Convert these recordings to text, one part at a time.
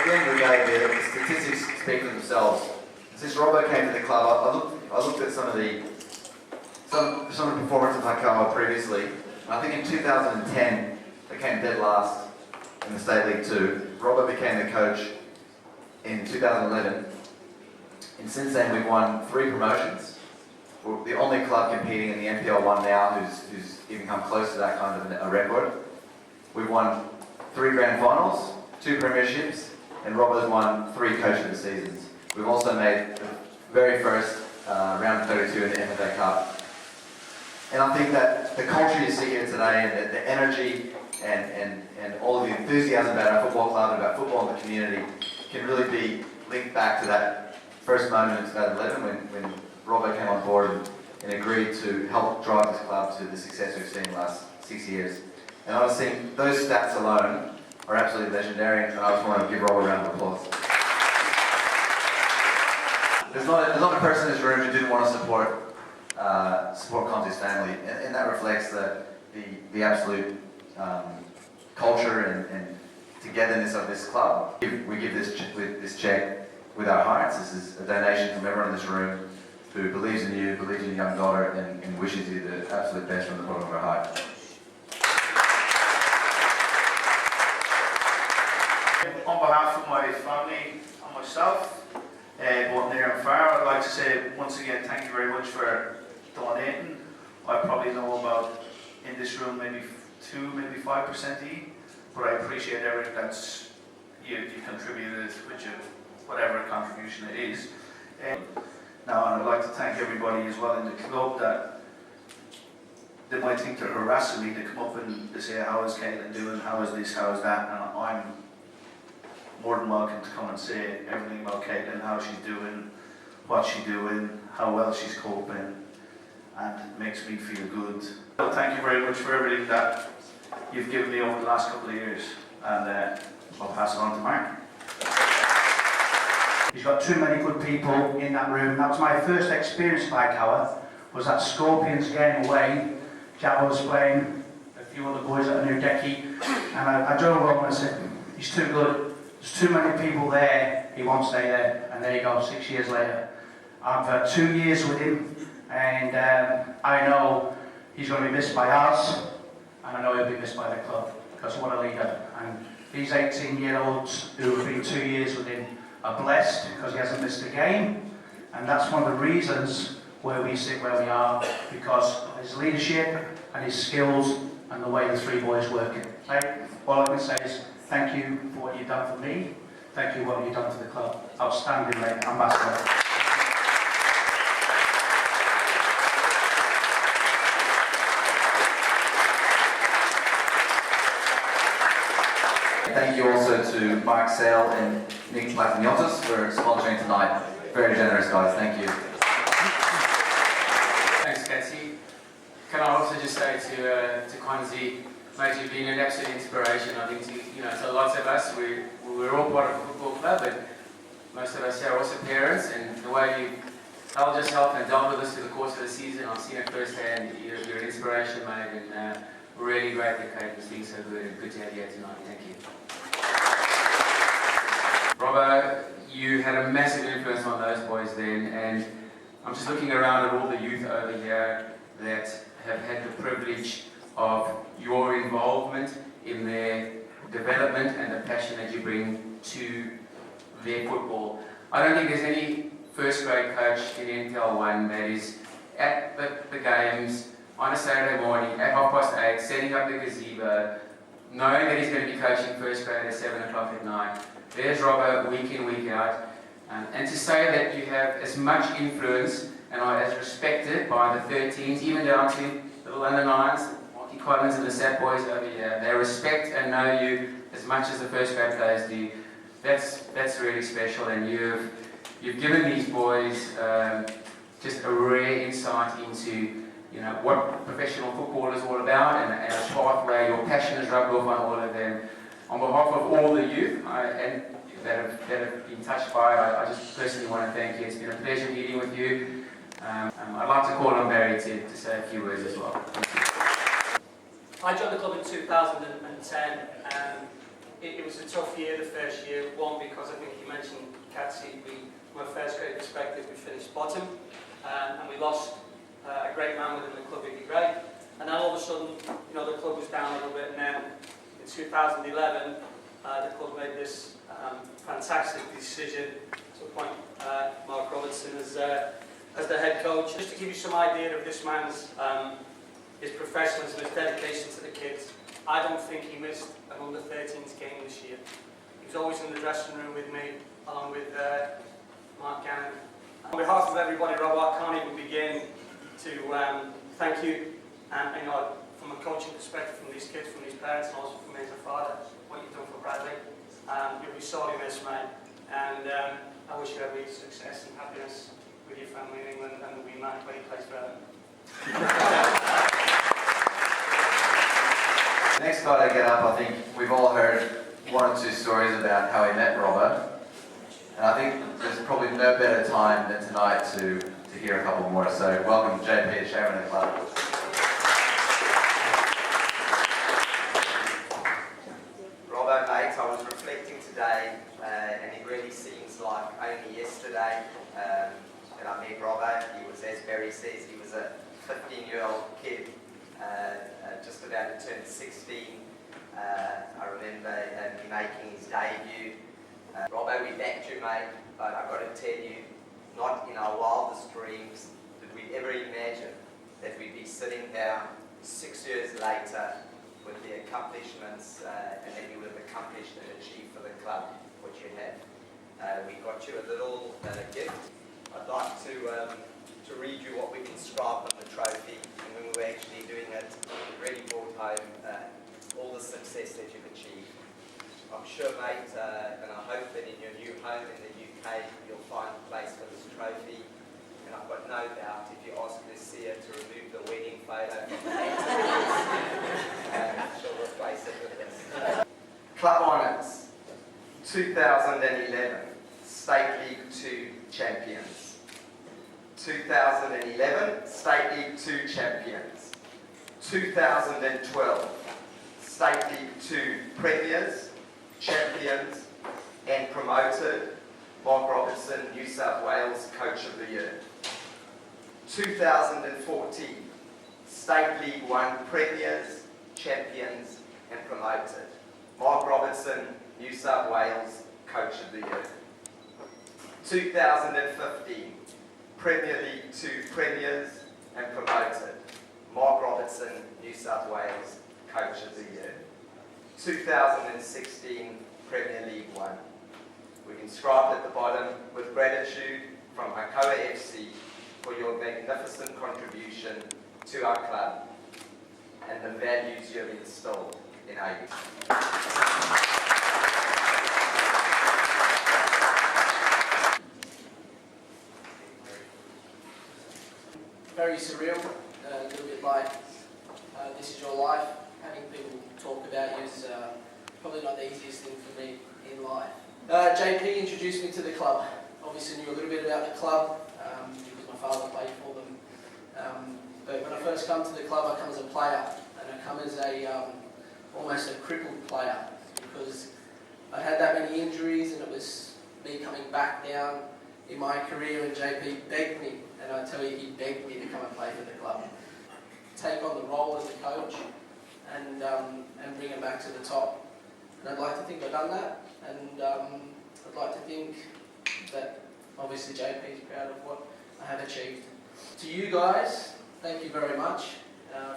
at the end of the day, the statistics speak for themselves. Since Robbo came to the club, I looked at some of the performance of Hakoah previously. I think in 2010 they came dead last in the State League 2. Robbo became the coach in 2011, and since then we've won 3 promotions. We're the only club competing in the NPL 1 now who's even come close to that kind of a record. We've won 3 grand finals, 2 premierships, and Robbo's won 3 coach of the seasons. We've also made the very first round of 32 in the FFA Cup. And I think that the culture you see here today and the energy and all of the enthusiasm about our football club and about football in the community can really be linked back to that first moment in 2011 when Robbo came on board and agreed to help drive this club to the success we've seen in the last 6 years. And I think those stats alone are absolutely legendary, and I just want to give Robbo a round of applause. There's not a person in this room who didn't want to support Conzi's family, and that reflects the absolute culture and togetherness of this club. We give this cheque with our hearts. This is a donation from everyone in this room who believes in you, believes in your young daughter, and wishes you the absolute best from the bottom of our heart. On behalf of my family and myself, both near and far, I'd like to say once again thank you very much for donating. I probably know about, in this room, maybe 2, maybe 5% each, but I appreciate everything that's you contributed with your whatever contribution it is. Now, and I'd like to thank everybody as well in the club that they might think they're harassing me to come up and to say, how is Caitlin doing, how is this, how is that, and I'm more than welcome to come and say everything about Caitlin, how she's doing, what she's doing, how well she's coping, and it makes me feel good. Well, thank you very much for everything that you've given me over the last couple of years, and I'll pass it on to Mark. He's got too many good people in that room. That was my first experience by Hakoah, was that Scorpions game away. Jabba was playing, a few other boys that I knew, Decky, and I drove over and I said, he's too good. There's too many people there, he won't stay there. And there you go, 6 years later. I've had 2 years with him, and I know he's going to be missed by us, and I know he'll be missed by the club, because what a leader. And these 18-year-olds who have been 2 years with him are blessed because he hasn't missed a game, and that's one of the reasons where we sit where we are, because of his leadership and his skills and the way the 3 boys work. Right? All I can say is thank you for what you've done for me, thank you for what you've done for the club. Outstanding, mate, ambassador. Thank you also to Mark Sale and Nick Latiniotis for sponsoring tonight. Very generous guys, thank you. Thanks, Cassie. Can I also just say to Conzi, mate, you've been an absolute inspiration. I think to lots of us, we're all part of a football club, but most of us here are also parents, and the way you held yourself and dealt with us through the course of the season, I've seen it firsthand. You're an inspiration, mate, and really great that Caitlin's being so good, and good to have you here tonight. Thank you. Robbo, you had a massive influence on those boys then, and I'm just looking around at all the youth over here that have had the privilege of your involvement in their development and the passion that you bring to their football. I don't think there's any first grade coach in NPL 1 that is at the games on a Saturday morning at 8:30, setting up the gazebo, knowing that he's going to be coaching first grade at 7 o'clock at night. There's Robbo week in, week out. And to say that you have as much influence and are as respected by the 13s, even down to the under 9s, Marky Collins and the Sap boys over here, they respect and know you as much as the first grade players do. That's really special, and you've given these boys just a rare insight into what professional football is all about, and a pathway. Your passion is rubbed off on all of them. On behalf of all the youth and that have been touched by it, I just personally want to thank you. It's been a pleasure meeting with you. I'd like to call on Barry to say a few words as well. I joined the club in 2010. it was a tough year, the first year. One, because I think you mentioned Catsy, from a first grade perspective, we finished bottom, and we lost a great man within the club, Iggy Gray. And then all of a sudden, you know, the club was down a little bit, and then in 2011, the club made this fantastic decision to appoint Mark Robertson as the head coach. Just to give you some idea of this man's his professionalism, his dedication to the kids, I don't think he missed an under-13s game this year. He was always in the dressing room with me, along with Mark Gannon. On behalf of everybody, Robbo, I can't even begin to thank you, and you know, from a coaching perspective, from these kids, from these parents, and also from me as a father, what you've done for Bradley. You'll be sorely missed, mate, and I wish you every success and happiness with your family in England and the wee man when he plays for them. The next guy to get up, I think we've all heard one or two stories about how he met Robbo. And I think there's probably no better time than tonight to hear a couple more. So welcome JP, the chairman of the club. Robbo, mate, I was reflecting today, and it really seems like only yesterday that I met Robbo. He was, as Barry says, he was a 15-year-old kid, just about to turn 16. I remember him making his debut. Robbo, we backed you, mate, but I've got to tell you, not in our wildest dreams did we ever imagine that we'd be sitting here 6 years later with the accomplishments and that you would have accomplished and achieved for the club what you had. We got you a little gift. I'd like to read you what we inscribed on the trophy, and when we were actually doing it, it really brought home all the success that you've achieved. I'm sure, mate, and I hope that in your new home in the UK, you'll find a place for this trophy. And I've got no doubt if you ask Lucia to remove the wedding photo from the mantelpiece, she'll replace it with this. Club Honours, 2011, State League 2 champions. 2011, State League 2 champions. 2012, State League 2 premiers, champions and promoted. Mark Robertson, New South Wales Coach of the Year. 2014, State League 1 premiers, champions and promoted. Mark Robertson, New South Wales Coach of the Year. 2015, Premier League 2 premiers and promoted. Mark Robertson, New South Wales Coach of the Year. 2016 Premier League 1. We inscribed at the bottom, with gratitude from Hakoah FC for your magnificent contribution to our club and the values you have instilled in our youth. Very surreal, a little bit like this is your life. Having people talk about you is probably not the easiest thing for me in life. JP introduced me to the club. Obviously knew a little bit about the club because my father played for them. But when I first come to the club, I come as a player, and I come as a almost a crippled player because I had that many injuries, and it was me coming back down in my career, and JP begged me, and I tell you, he begged me to come and play for the club, take on the role as a coach, and bring it back to the top. And I'd like to think I've done that, and I'd like to think that obviously JP is proud of what I have achieved. To you guys, thank you very much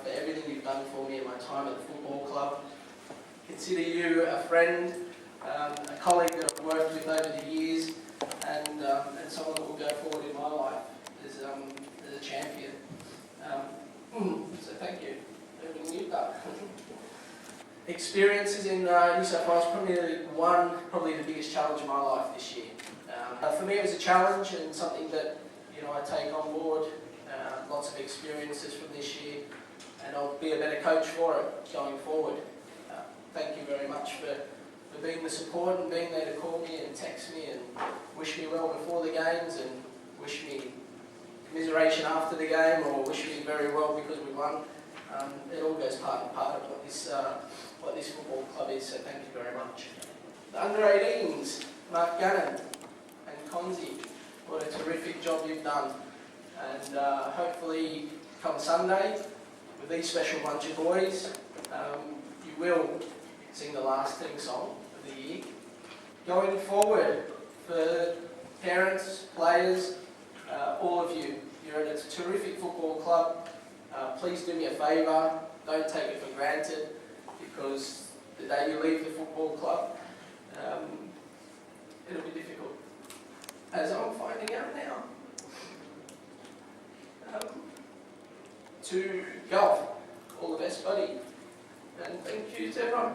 for everything you've done for me in my time at the football club. Consider you a friend, a colleague that I've worked with over the years, and someone that will go forward in my life as a champion. So thank you for everything you've done. Experiences in New South Wales, probably the biggest challenge of my life this year. For me, it was a challenge and something that I take on board. Lots of experiences from this year, and I'll be a better coach for it going forward. Thank you very much for being the support and being there to call me and text me and wish me well before the games and wish me commiseration after the game or wish me very well because we won. It all goes part and part of what this football club is, so thank you very much. The under-18s, Mark Gannon and Conzi, what a terrific job you've done. And hopefully come Sunday, with these special bunch of boys, you will sing the last team song of the year. Going forward, for parents, players, all of you, you're at a terrific football club. Please do me a favour, don't take it for granted, because the day you leave the football club, it'll be difficult, as I'm finding out now. To golf, all the best, buddy, and thank you to everyone.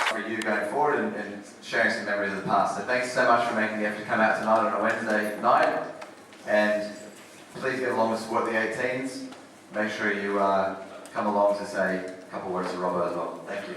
For you going forward and sharing some memories of the past. So thanks so much for making the effort to come out tonight on a Wednesday night, and please get along to support the 18s. Make sure you come along to say a couple words to Robbo as well. Thank you.